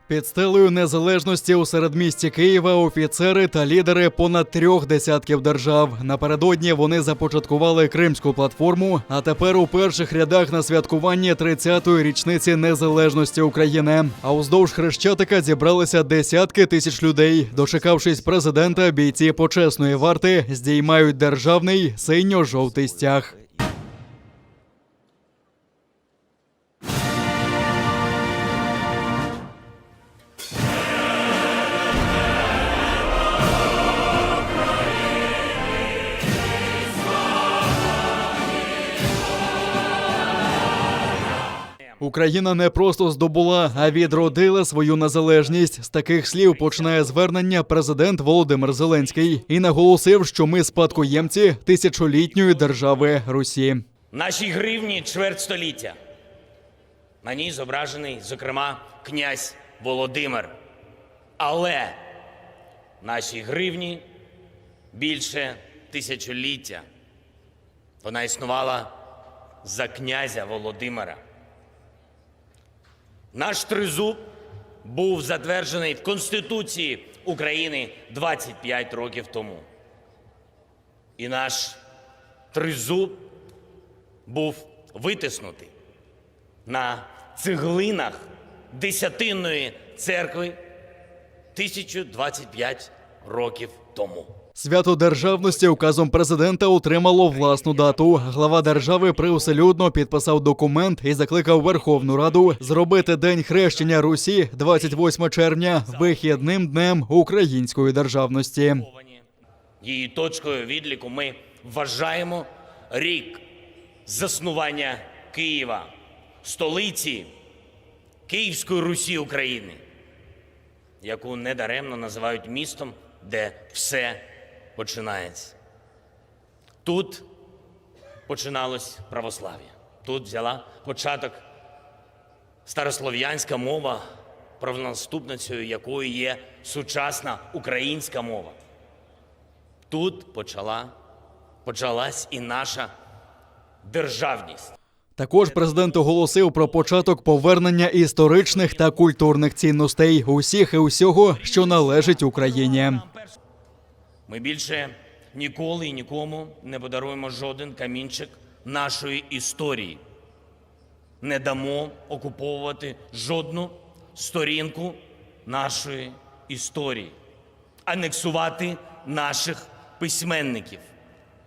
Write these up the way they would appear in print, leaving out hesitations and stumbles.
Під стелею незалежності у середмісті Києва офіцери та лідери понад 3 десятків держав. Напередодні вони започаткували Кримську платформу, а тепер у перших рядах на святкуванні 30-ї річниці незалежності України. А уздовж Хрещатика зібралися десятки тисяч людей. Дочекавшись президента, бійці почесної варти здіймають державний синьо-жовтий стяг. Україна не просто здобула, а відродила свою незалежність. З таких слів починає звернення президент Володимир Зеленський і наголосив, що ми спадкоємці тисячолітньої держави Русі. Нашій гривні чверть століття. На ній зображений, зокрема, князь Володимир. Але нашій гривні більше тисячоліття. Вона існувала за князя Володимира. Наш тризуб був затверджений в Конституції України 25 років тому. І наш тризуб був витиснутий на цеглинах Десятинної церкви 1025 років тому. Свято державності указом президента отримало власну дату. Глава держави привселюдно підписав документ і закликав Верховну Раду зробити День хрещення Русі 28 червня вихідним днем української державності. Її точкою відліку ми вважаємо рік заснування Києва, столиці Київської Русі України, яку недаремно називають містом, де все починається. Тут починалось православ'я. Тут взяла початок старослов'янська мова, правонаступницею якої є сучасна українська мова. Тут почалась і наша державність. Також президент оголосив про початок повернення історичних та культурних цінностей усіх і усього, що належить Україні. Ми більше ніколи і нікому не подаруємо жоден камінчик нашої історії. Не дамо окуповувати жодну сторінку нашої історії. Анексувати наших письменників,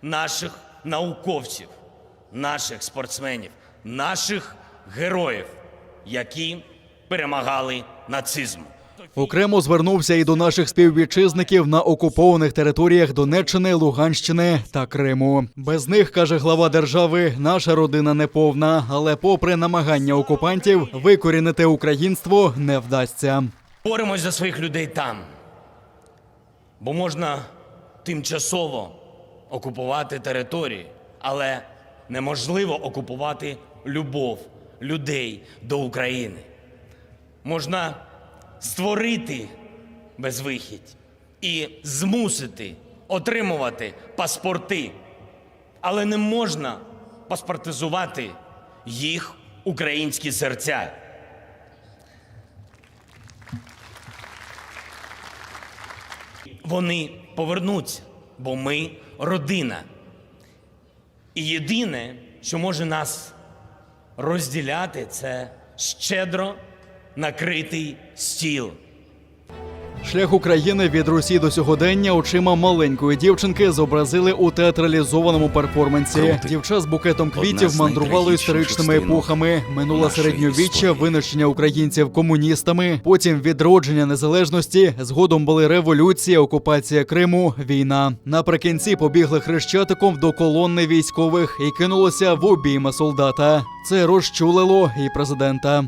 наших науковців, наших спортсменів, наших героїв, які перемагали нацизм. Окремо звернувся і до наших співвітчизників на окупованих територіях Донеччини, Луганщини та Криму. Без них, каже глава держави, наша родина неповна, але попри намагання окупантів, викорінити українство не вдасться. Боремось за своїх людей там, бо можна тимчасово окупувати території, але неможливо окупувати любов людей до України. Можна створити безвихідь і змусити отримувати паспорти, але не можна паспортизувати їх українські серця. Вони повернуться, бо ми родина. І єдине, що може нас розділяти, це щедро накритий стіл. Шлях України від Русі до сьогодення очима маленької дівчинки зобразили у театралізованому перформансі. Дівча з букетом квітів мандрувало історичними епохами. Минуле середньовіччя, винищення українців комуністами, потім відродження незалежності, згодом були революція, окупація Криму, війна. Наприкінці побігли Хрещатиком до колони військових і кинулося в обійми солдата. Це розчулило і президента.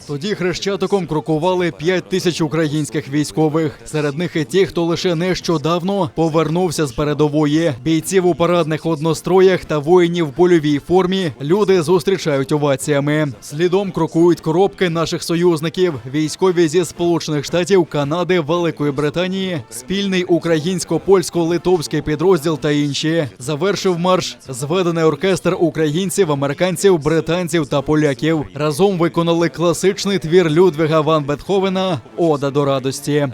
Тоді Хрещатиком крокували 5 тисяч українських військових. Серед них і ті, хто лише нещодавно повернувся з передової. Бійців у парадних одностроях та воїнів в польовій формі люди зустрічають оваціями. Слідом крокують коробки наших союзників, військові зі Сполучених Штатів, Канади, Великої Британії, спільний українсько-польсько-литовський підрозділ та інші. Завершив марш зведений оркестр українців, американців, британців та поляків. Разом виконали класичний твір Людвіга ван Бетховена «Ода до радості».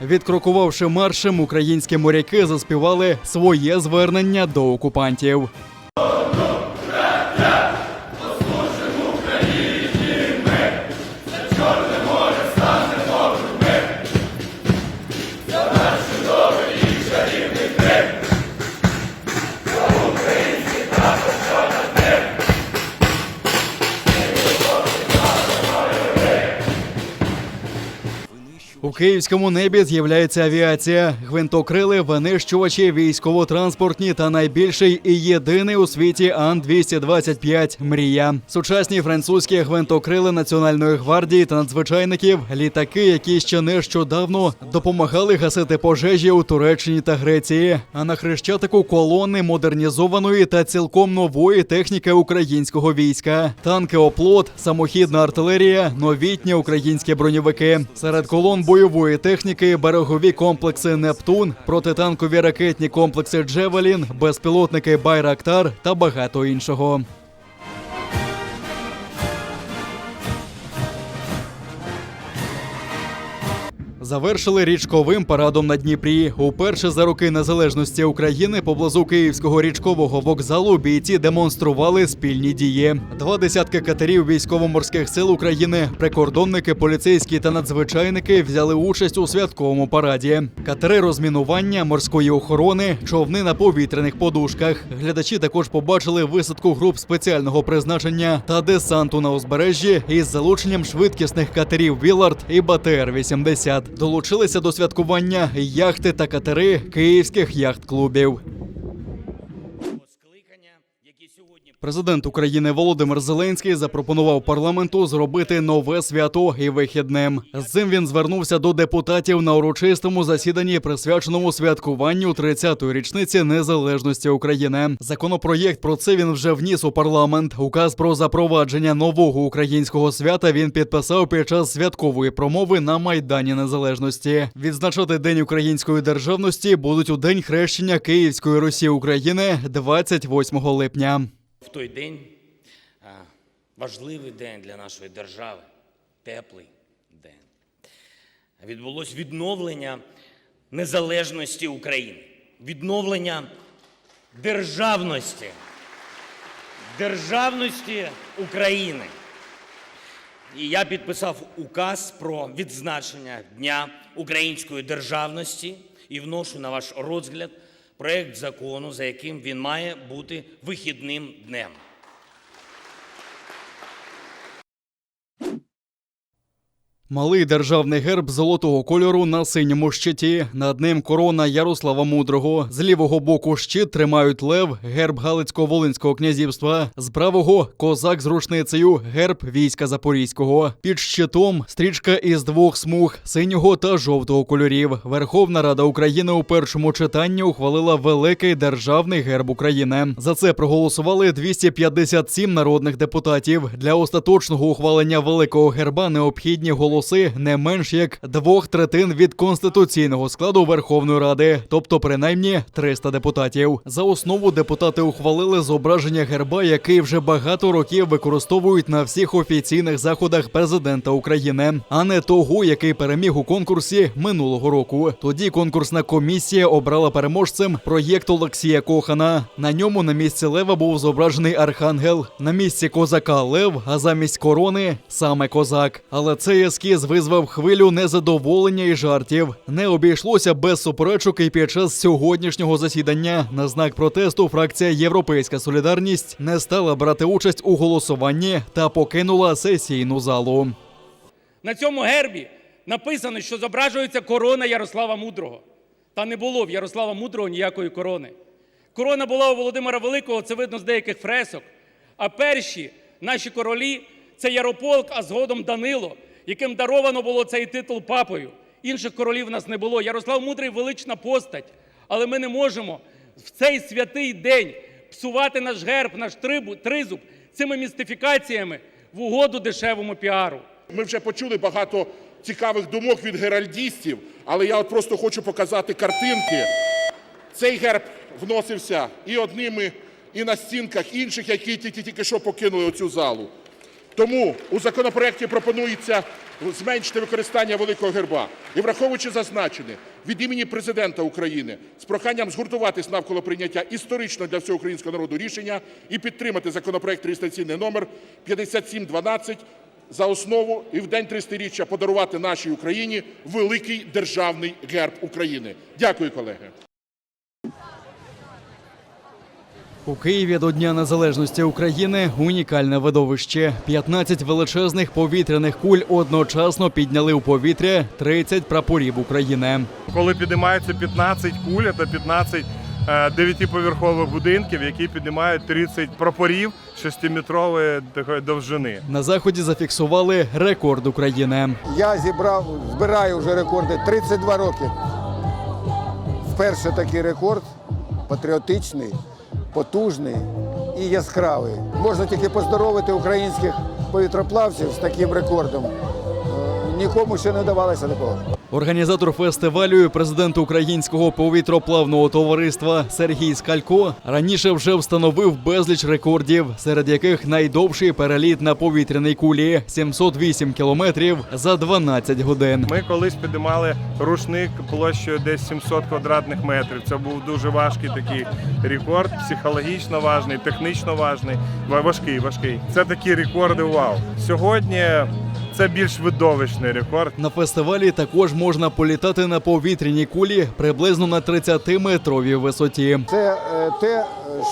Відкрокувавши маршем, українські моряки заспівали своє звернення до окупантів. У київському небі з'являється авіація, гвинтокрили, винищувачі, військово-транспортні та найбільший і єдиний у світі Ан-225 «Мрія». Сучасні французькі гвинтокрили Національної гвардії та надзвичайників, літаки, які ще нещодавно допомагали гасити пожежі у Туреччині та Греції. А на Хрещатику колони модернізованої та цілком нової техніки українського війська. Танки «Оплот», самохідна артилерія, новітні українські броньовики. Серед колон бойової техніки берегові комплекси «Нептун», протитанкові ракетні комплекси «Джевелін», безпілотники «Байрактар» та багато іншого. Завершили річковим парадом на Дніпрі. Уперше за роки незалежності України поблизу Київського річкового вокзалу бійці демонстрували спільні дії. 20 катерів військово-морських сил України, прикордонники, поліцейські та надзвичайники взяли участь у святковому параді. Катери розмінування, морської охорони, човни на повітряних подушках. Глядачі також побачили висадку груп спеціального призначення та десанту на узбережжі із залученням швидкісних катерів «Вілард» і БТР-80. Долучилися до святкування яхти та катери київських яхт-клубів. Президент України Володимир Зеленський запропонував парламенту зробити нове свято і вихідним. З цим він звернувся до депутатів на урочистому засіданні, присвяченому святкуванню 30-ї річниці незалежності України. Законопроєкт про це він вже вніс у парламент. Указ про запровадження нового українського свята він підписав під час святкової промови на Майдані Незалежності. Відзначати День української державності будуть у День хрещення Київської Русі України 28 липня. В той день, важливий день для нашої держави, теплий день, відбулось відновлення незалежності України, відновлення державності України. І я підписав указ про відзначення Дня української державності і вношу на ваш розгляд проект закону, за яким він має бути вихідним днем. Малий державний герб золотого кольору на синьому щиті. Над ним корона Ярослава Мудрого. З лівого боку щит тримають лев, герб Галицько-Волинського князівства. З правого – козак з рушницею, герб війська Запорізького. Під щитом – стрічка із 2 смуг – синього та жовтого кольорів. Верховна Рада України у першому читанні ухвалила великий державний герб України. За це проголосували 257 народних депутатів. Для остаточного ухвалення великого герба необхідні голоси не менш як 2/3 від конституційного складу Верховної Ради, тобто принаймні 300 депутатів. За основу депутати ухвалили зображення герба, який вже багато років використовують на всіх офіційних заходах президента України, а не того, який переміг у конкурсі минулого року. Тоді конкурсна комісія обрала переможцем проєкт Олексія Кохана. На ньому на місці лева був зображений архангел, на місці козака лев, а замість корони саме козак. Але цей ескіз ескіз визвав хвилю незадоволення і жартів. Не обійшлося без суперечок і під час сьогоднішнього засідання. На знак протесту фракція «Європейська солідарність» не стала брати участь у голосуванні та покинула сесійну залу. На цьому гербі написано, що зображується корона Ярослава Мудрого. Та не було в Ярослава Мудрого ніякої корони. Корона була у Володимира Великого, це видно з деяких фресок. А перші наші королі – це Ярополк, а згодом Данило, яким даровано було цей титул папою. Інших королів в нас не було. Ярослав Мудрий – велична постать, але ми не можемо в цей святий день псувати наш герб, наш тризуб цими містифікаціями в угоду дешевому піару. Ми вже почули багато цікавих думок від геральдістів, але я от просто хочу показати картинки. Цей герб вносився і одними, і на стінках інших, які тільки що покинули оцю залу. Тому у законопроекті пропонується зменшити використання великого герба. І враховуючи зазначене, від імені Президента України з проханням згуртуватись навколо прийняття історично для всього українського народу рішення і підтримати законопроект реєстраційний номер 5712 за основу і в день 300-річчя подарувати нашій Україні великий державний герб України. Дякую, колеги. У Києві до Дня Незалежності України унікальне видовище. 15 величезних повітряних куль одночасно підняли у повітря 30 прапорів України. Коли піднімаються 15 куль, це 15 дев'ятиповерхових будинків, які піднімають 30 прапорів 6-метрової такої довжини. На заході зафіксували рекорд України. Я збираю вже рекорди 32 роки. Вперше такий рекорд патріотичний, потужний і яскравий. Можна тільки поздоровити українських повітроплавців з таким рекордом. Нікому ще не вдавалося такого. Організатор фестивалю і президент Українського повітроплавного товариства Сергій Скалько раніше вже встановив безліч рекордів, серед яких найдовший переліт на повітряній кулі – 708 кілометрів за 12 годин. Ми колись піднімали рушник площею десь 700 квадратних метрів. Це був дуже важкий такий рекорд, психологічно важний, технічно важний, важкий. Це такі рекорди вау. Сьогодні це більш видовищний рекорд. На фестивалі також можна політати на повітряній кулі приблизно на 30-метровій висоті. Це те,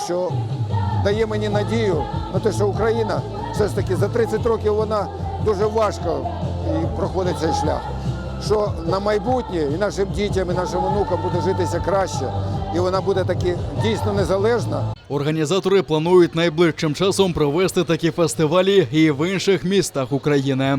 що дає мені надію на те, що Україна все ж таки за 30 років вона дуже важко проходить цей шлях. Що на майбутнє і нашим дітям, і нашим онукам буде житися краще, і вона буде таки дійсно незалежна. Організатори планують найближчим часом провести такі фестивалі і в інших містах України.